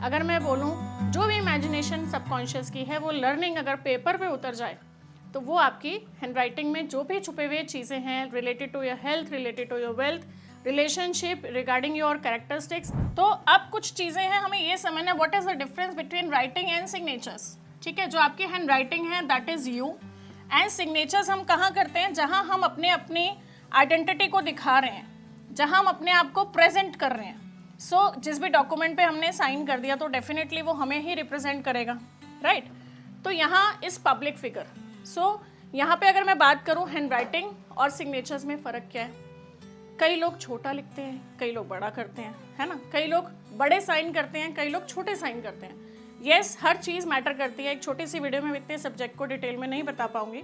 अगर मैं बोलूँ जो भी इमेजिनेशन सबकॉन्शियस की है वो लर्निंग अगर पेपर पे उतर जाए तो वो आपकी हैंडराइटिंग में जो भी छुपे हुए चीज़ें हैं related to your health, related to your wealth, relationship, regarding your characteristics. तो अब कुछ चीज़ें हैं हमें ये समझना what is the difference between writing and signatures. ठीक है, जो आपकी हैंड राइटिंग है that is you, and signatures हम कहाँ करते हैं, जहाँ हम अपनी आइडेंटिटी को दिखा रहे हैं, जहाँ हम अपने आप को प्रेजेंट कर रहे हैं। जिस भी डॉक्यूमेंट पे हमने साइन कर दिया तो डेफिनेटली वो हमें ही रिप्रेजेंट करेगा, राइट। तो यहाँ इस पब्लिक फिगर, यहाँ पे अगर मैं बात करूँ हैंड राइटिंग और सिग्नेचर्स में फ़र्क क्या है, कई लोग छोटा लिखते हैं, कई लोग बड़ा करते हैं, है ना, कई लोग बड़े साइन करते हैं, कई लोग छोटे साइन करते हैं। यस, हर चीज़ मैटर करती है। एक छोटी सी वीडियो में इतने सब्जेक्ट को डिटेल में नहीं बता पाऊंगी,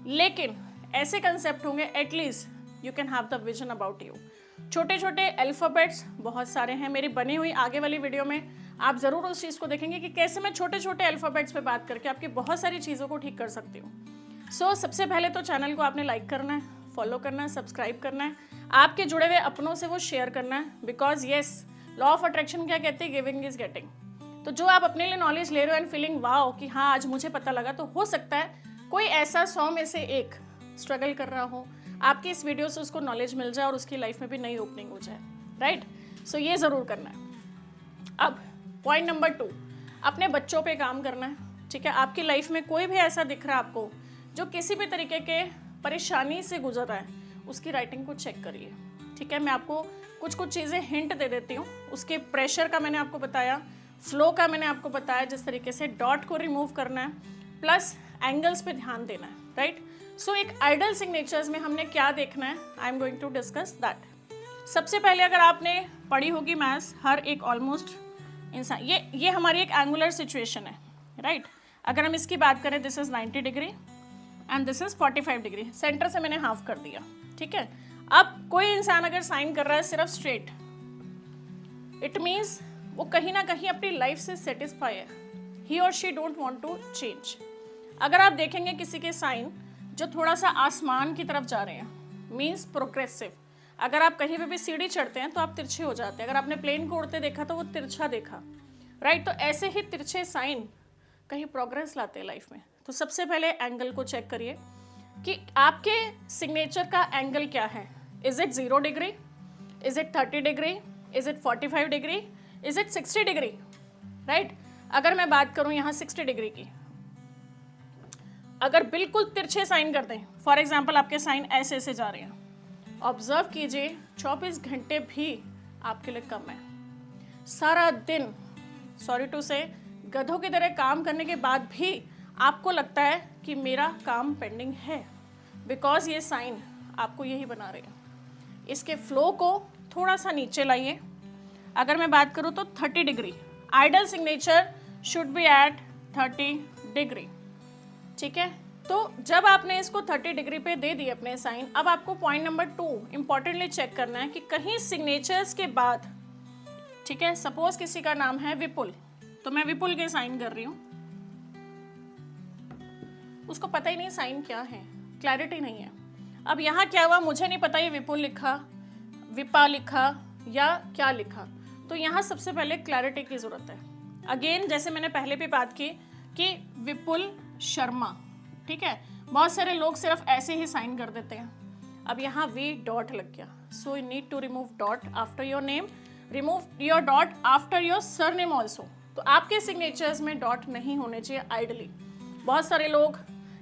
लेकिन ऐसे कंसेप्ट होंगे at least you can have the vision about you. छोटे छोटे अल्फ़ाबेट्स बहुत सारे हैं, मेरी बनी हुई आगे वाली वीडियो में आप ज़रूर उस चीज़ को देखेंगे कि कैसे मैं छोटे छोटे अल्फ़ाबेट्स पे बात करके आपकी बहुत सारी चीज़ों को ठीक कर सकती हूँ। सबसे पहले तो चैनल को आपने लाइक करना है, फॉलो करना है, सब्सक्राइब करना है, आपके जुड़े हुए अपनों से वो शेयर करना है, because yes, law of attraction क्या कहते हैं, गिविंग इज गेटिंग। तो जो आप अपने लिए नॉलेज ले रहे हो एंड फीलिंग वाओ कि हाँ आज मुझे पता लगा, तो हो सकता है कोई ऐसा 100 में से एक स्ट्रगल कर रहा हो, आपकी इस वीडियो से उसको नॉलेज मिल जाए और उसकी लाइफ में भी नई ओपनिंग हो जाए, राइट। ये ज़रूर करना है। अब पॉइंट नंबर 2, अपने बच्चों पे काम करना है। ठीक है, आपकी लाइफ में कोई भी ऐसा दिख रहा है आपको जो किसी भी तरीके के परेशानी से गुजर रहा है, उसकी राइटिंग को चेक करिए। ठीक है, मैं आपको कुछ कुछ चीज़ें हिंट दे देती हूँ। उसके प्रेशर का मैंने आपको बताया, फ्लो का मैंने आपको बताया, जिस तरीके से डॉट को रिमूव करना है, प्लस एंगल्स पे ध्यान देना है, राइट। एक आइडल सिग्नेचर्स में हमने क्या देखना है, I am going to discuss that. सबसे पहले अगर आपने पढ़ी होगी मैथ्स, हर एक ऑलमोस्ट इंसान, ये हमारी एक एंगुलर सिचुएशन है, राइट। अगर हम इसकी बात करें, this is 90 degree and this is 45 degree, centre से मैंने हाफ कर दिया। ठीक है, अब कोई इंसान अगर साइन कर रहा है सिर्फ स्ट्रेट, इट मीन्स वो कहीं ना कहीं अपनी लाइफ से सेटिस्फाई है, ही और she don't want to change. अगर आप देखेंगे किसी के साइन जो थोड़ा सा आसमान की तरफ जा रहे हैं, मीन्स प्रोग्रेसिव। अगर आप कहीं पे भी सीढ़ी चढ़ते हैं तो आप तिरछे हो जाते हैं, अगर आपने प्लेन को उड़ते देखा तो वो तिरछा देखा, राइट। तो ऐसे ही तिरछे साइन कहीं प्रोग्रेस लाते हैं लाइफ में। तो सबसे पहले एंगल को चेक करिए कि आपके सिग्नेचर का एंगल क्या है। Is it 0 degree, is it 30 degree, is it 45 degree, is it 60 degree, right. अगर मैं बात करूं यहाँ 60 डिग्री की, अगर बिल्कुल तिरछे साइन कर दें, फॉर एग्जाम्पल आपके साइन ऐसे ऐसे जा रहे हैं, ऑब्जर्व कीजिए 24 घंटे भी आपके लिए कम है। सारा दिन, सॉरी टू से, गधों की तरह काम करने के बाद भी आपको लगता है कि मेरा काम पेंडिंग है, बिकॉज ये साइन आपको यही बना रहे हैं। इसके फ्लो को थोड़ा सा नीचे लाइए। अगर मैं बात करूँ तो 30 degree, ideal signature should be at 30 degree. ठीक है, तो जब आपने इसको 30 डिग्री पे दे दी अपने साइन, अब आपको पॉइंट नंबर 2 इंपॉर्टेंटली चेक करना है कि कहीं सिग्नेचर्स के बाद, ठीक है, सपोज किसी का नाम है विपुल, तो मैं विपुल के साइन कर रही हूँ, उसको पता ही नहीं साइन क्या है, क्लैरिटी नहीं है। अब यहाँ क्या हुआ मुझे नहीं पता, ये विपुल लिखा, विपा लिखा या क्या लिखा, तो यहाँ सबसे पहले क्लैरिटी की जरूरत है। अगेन जैसे मैंने पहले भी बात की कि विपुल शर्मा, ठीक है, बहुत सारे लोग सिर्फ ऐसे ही साइन कर देते हैं। अब यहाँ वी डॉट लग गया, so you need to remove dot after your name, remove your dot after your surname also. तो आपके सिग्नेचर्स में डॉट नहीं होने चाहिए आइडली। बहुत सारे लोग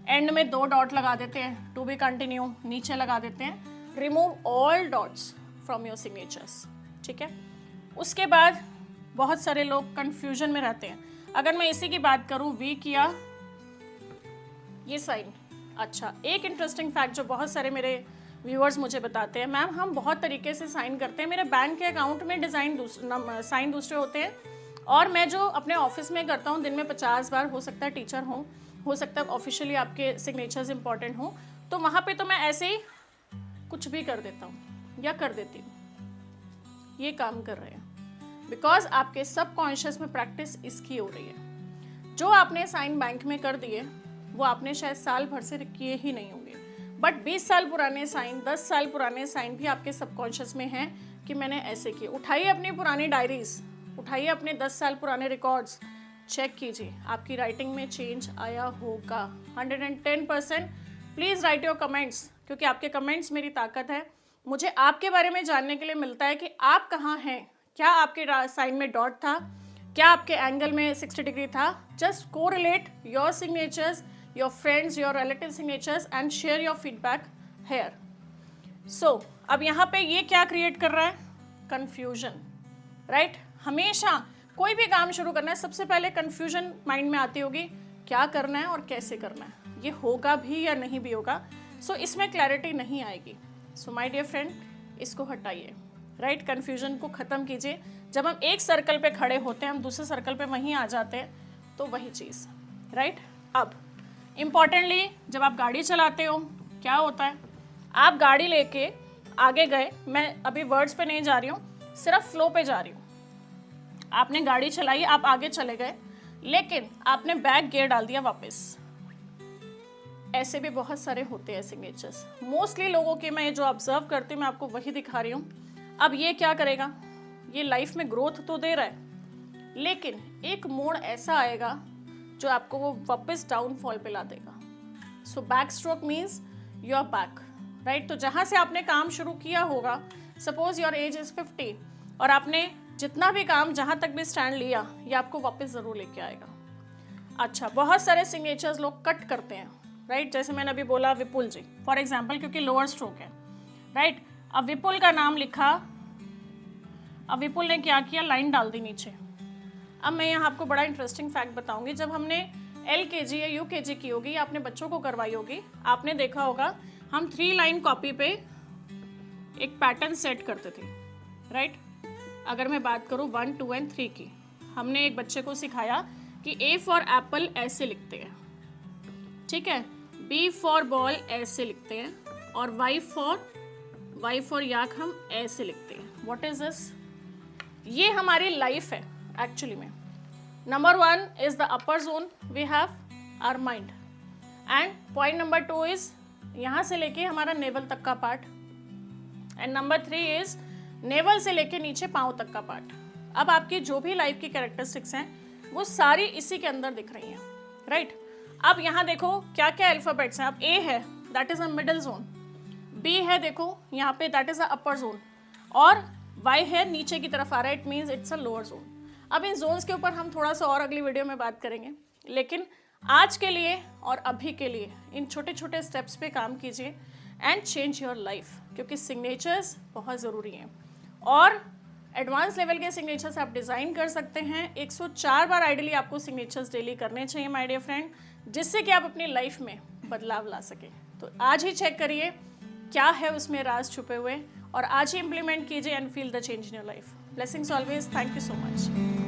एंड में 2 डॉट लगा देते हैं, टू बी कंटिन्यू नीचे लगा देते हैं। Remove all dots from your signatures, ठीक है। उसके बाद बहुत सारे लोग कंफ्यूजन में रहते हैं। अगर मैं इसी की बात करूं, वी किया, ये साइन। अच्छा, एक इंटरेस्टिंग फैक्ट जो बहुत सारे मेरे व्यूअर्स मुझे बताते हैं, मैम हम बहुत तरीके से साइन करते हैं, मेरे बैंक के अकाउंट में साइन दूसरे होते हैं, और मैं जो अपने ऑफिस में करता हूँ दिन में 50 बार, हो सकता है टीचर हूँ, हो सकता है ऑफिशियली आपके सिग्नेचर्स इंपॉर्टेंट हो, तो वहाँ पे तो मैं ऐसे ही कुछ भी कर देता हूँ या कर देती हूँ। ये काम कर रहे हैं बिकॉज आपके सबकॉन्शियस में प्रैक्टिस इसकी हो रही है। जो आपने साइन बैंक में कर दिए वो आपने शायद साल भर से किए ही नहीं होंगे, बट 20 साल पुराने साइन, 10 साल पुराने साइन भी आपके सबकॉन्शियस में हैं कि मैंने ऐसे किए। उठाइए अपनी पुरानी डायरीज, उठाइए अपने 10 साल पुराने रिकॉर्ड्स, चेक कीजिए आपकी राइटिंग में चेंज आया होगा 110%। प्लीज़ राइट योर कमेंट्स, क्योंकि आपके कमेंट्स मेरी ताकत है। मुझे आपके बारे में जानने के लिए मिलता है कि आप कहाँ हैं, क्या आपके साइन में डॉट था, क्या आपके एंगल में 60 डिग्री था। Just correlate your signatures, your friends, your relative signatures and share your feedback here. So अब यहाँ पे ये क्या क्रिएट कर रहा है, कन्फ्यूजन, राइट। हमेशा कोई भी काम शुरू करना है, सबसे पहले कन्फ्यूजन माइंड में आती होगी, क्या करना है और कैसे करना है, ये होगा भी या नहीं भी होगा। सो इसमें क्लैरिटी नहीं आएगी। सो माय डियर फ्रेंड, इसको हटाइए, राइट। कन्फ्यूजन को ख़त्म कीजिए। जब हम एक सर्कल पे खड़े होते हैं, हम दूसरे सर्कल पे वहीं आ जाते हैं, तो वही चीज़, राइट। अब इम्पॉर्टेंटली जब आप गाड़ी चलाते हो क्या होता है, आप गाड़ी लेके आगे गए, मैं अभी वर्ड्स पे नहीं जा रही हूँ, सिर्फ फ्लो पे जा रही हूँ। आपने गाड़ी चलाई, आप आगे चले गए, लेकिन आपने बैक गियर डाल दिया वापस। ऐसे भी बहुत सारे होते हैं सिग्नेचर्स। मोस्टली लोगों के मैं जो ऑब्जर्व करती हूँ, मैं आपको वही दिखा रही हूँ। अब ये क्या करेगा, ये लाइफ में ग्रोथ तो दे रहा है, लेकिन एक मोड़ ऐसा आएगा जो आपको वो वापस डाउनफॉल पे ला देगा। So back stroke means you are back, right. तो जहाँ से आपने काम शुरू किया होगा, सपोज योर एज इज 50, और आपने जितना भी काम जहाँ तक भी स्टैंड लिया, ये आपको वापस ज़रूर लेके आएगा। अच्छा, बहुत सारे सिग्नेचर्स लोग कट करते हैं, राइट। जैसे मैंने अभी बोला विपुल जी फॉर एग्जाम्पल, क्योंकि लोअर स्ट्रोक है, राइट। अब विपुल का नाम लिखा, अब विपुल ने क्या किया, लाइन डाल दी नीचे। अब मैं यहाँ आपको बड़ा इंटरेस्टिंग फैक्ट बताऊंगी। जब हमने LKG या UKG की होगी, या अपने बच्चों को करवाई होगी, आपने देखा होगा हम 3 लाइन कॉपी पे एक पैटर्न सेट करते थे, राइट। अगर मैं बात करूँ 1, 2 एंड 3 की, हमने एक बच्चे को सिखाया कि A फॉर एप्पल ऐसे लिखते हैं, ठीक है, B फॉर बॉल ऐसे लिखते हैं, और Y फॉर याक हम ऐसे लिखते हैं। What is this? ये हमारी लाइफ है एक्चुअली में। Number 1 is the upper zone, we have our mind, and point number 2 is यहाँ से लेके हमारा नेवल तक का part, and number 3 is navel से लेके नीचे पाँव तक का पार्ट। अब आपकी जो भी लाइफ की कैरेक्टरिस्टिक्स हैं, वो सारी इसी के अंदर दिख रही हैं, राइट। अब यहाँ देखो क्या क्या अल्फाबेट्स हैं। अब A है, that is a middle zone. B है, देखो यहाँ पे, that is a upper zone, और Y है नीचे की तरफ आ रहा है, it means it's a lower zone. अब इन जोन्स के ऊपर हम थोड़ा सा और अगली वीडियो में बात करेंगे, लेकिन आज के लिए और अभी के लिए इन छोटे छोटे स्टेप्स पे काम कीजिए एंड चेंज योर लाइफ, क्योंकि सिग्नेचर्स बहुत ज़रूरी हैं। और एडवांस लेवल के सिग्नेचर्स आप डिज़ाइन कर सकते हैं। 104 बार आइडियली आपको सिग्नेचर्स डेली करने चाहिए माय डियर फ्रेंड, जिससे कि आप अपनी लाइफ में बदलाव ला सकें। तो आज ही चेक करिए क्या है उसमें राज छुपे हुए, और आज ही इंप्लीमेंट कीजिए and feel the change in your life. Blessings always, thank you so much.